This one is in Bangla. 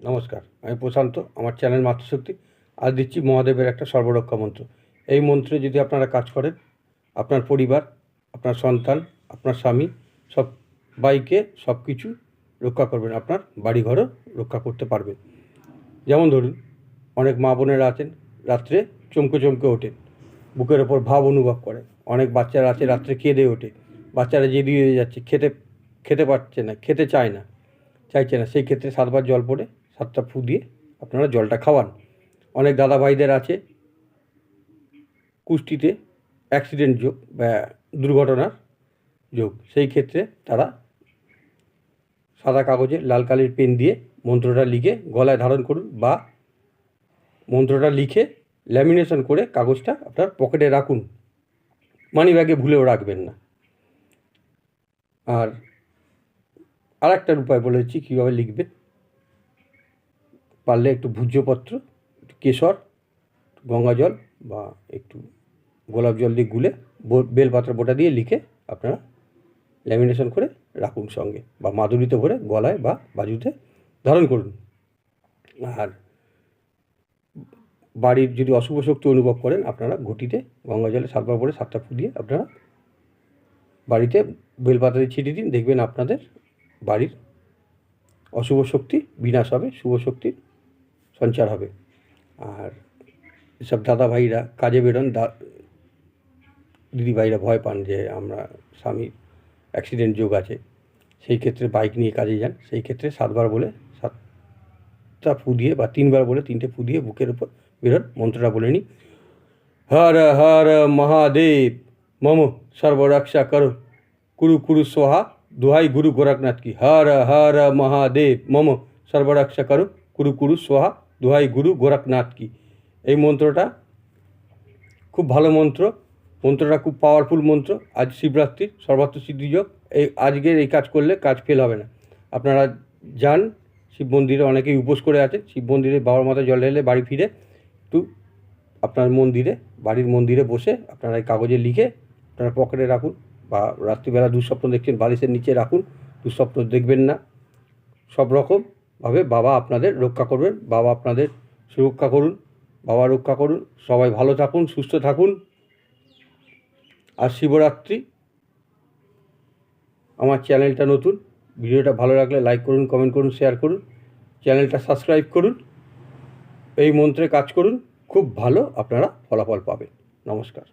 নমস্কার, আমি প্রশান্ত। আমার চ্যানেল মাতৃশক্তি। আজ দিচ্ছি মহাদেবের একটা সর্বরক্ষা মন্ত্র। এই মন্ত্রে যদি আপনারা কাজ করেন, আপনার পরিবার, আপনার সন্তান, আপনার স্বামী সবাইকে সব কিছু রক্ষা করবেন। আপনার বাড়িঘরও রক্ষা করতে পারবেন। যেমন ধরুন, অনেক মা বোনেরা আছেন রাত্রে চমকে চমকে ওঠেন, বুকের ওপর ভাব অনুভব করে। অনেক বাচ্চারা আছে রাত্রে কেঁদে ওঠে, বাচ্চারা জেদি হয়ে যাচ্ছে, খেতে পারছে না, খেতে চাইছে না। সেই ক্ষেত্রে 7 বার জল পড়ে 7টা ফু দিয়ে আপনারা জলটা খাওয়ান। অনেক দাদা ভাইদের আছে কুষ্ঠিতে অ্যাক্সিডেন্ট যোগ বা দুর্ঘটনার যোগ। সেই ক্ষেত্রে তারা সাদা কাগজে লাল কালির পেন দিয়ে মন্ত্রটা লিখে গলায় ধারণ করুন, বা মন্ত্রটা লিখে ল্যামিনেশন করে কাগজটা আপনার পকেটে রাখুন। মানি ব্যাগে ভুলেও রাখবেন না। আর আরেকটা উপায় বলেছি কীভাবে লিখবেন। পারলে একটু ভূর্যপত্র, একটু কেশর, গঙ্গা জল বা একটু গোলাপ জল দিয়ে গুলে বেলপাতা বোটা দিয়ে লিখে আপনারা ল্যামিনেশন করে রাখুন সঙ্গে, বা মাদুরিতে ভরে গলায় বা বাজুতে ধারণ করুন। আর বাড়ির যদি অশুভ শক্তি অনুভব করেন, আপনারা ঘটিতে গঙ্গা জলে 7 বার পরে 7টা ফু দিয়ে আপনারা বাড়িতে বেলপাতা দিয়ে ছিটিয়ে দিন। দেখবেন আপনাদের বাড়ির অশুভ শক্তি বিনাশ হবে, শুভ শক্তির সঞ্চার হবে। আর এসব দাদা ভাইরা কাজে বেরোন, দিদি ভাইরা ভয় পান যে আমরা স্বামীর অ্যাক্সিডেন্ট যোগ আছে, সেই ক্ষেত্রে বাইক নিয়ে কাজে যান। সেই ক্ষেত্রে 7 বার বলে 7টা ফু দিয়ে, বা 3 বার বলে 3টে ফু দিয়ে বুকের উপর বেরোন। মন্ত্রটা বলে নিই: হর হর মহাদেব মম সর্বরক্ষা করো, কুরু কুরু সোহা, দোহাই গুরু গোরখনাথ কি। হর হর মহাদেব মম সর্বরক্ষা করো, কুরু কুরু সোহা, দোহাই গুরু গোরখনাথ কি। এই মন্ত্রটা খুব ভালো মন্ত্র। মন্ত্রটা খুব পাওয়ারফুল মন্ত্র। আজ শিবরাত্রির সর্বাত্ম সিদ্ধিযোগ। আজকের এই কাজ করলে কাজ ফেল হবে না। আপনারা যান শিব মন্দিরে, অনেকেই উপোস করে আছেন। শিব মন্দিরে বাবার মাথায় জল ঢেলে বাড়ি ফিরে একটু আপনার বাড়ির মন্দিরে বসে আপনারা এই কাগজে লিখে আপনারা পকেটে রাখুন, বা রাত্রিবেলা দুঃস্বপ্ন দেখছেন বালিশের নিচে রাখুন। দুঃস্বপ্ন দেখবেন না। সব রকমভাবে বাবা আপনাদের রক্ষা করবেন। বাবা আপনাদের সুরক্ষা করুন, বাবা রক্ষা করুন। সবাই ভালো থাকুন, সুস্থ থাকুন। আর শিবরাত্রি। আমার চ্যানেলটা নতুন, ভিডিওটা ভালো লাগলে লাইক করুন, কমেন্ট করুন, শেয়ার করুন, চ্যানেলটা সাবস্ক্রাইব করুন, এই মন্ত্রে কাজ করুন। খুব ভালো আপনারা ফলাফল পাবেন। নমস্কার।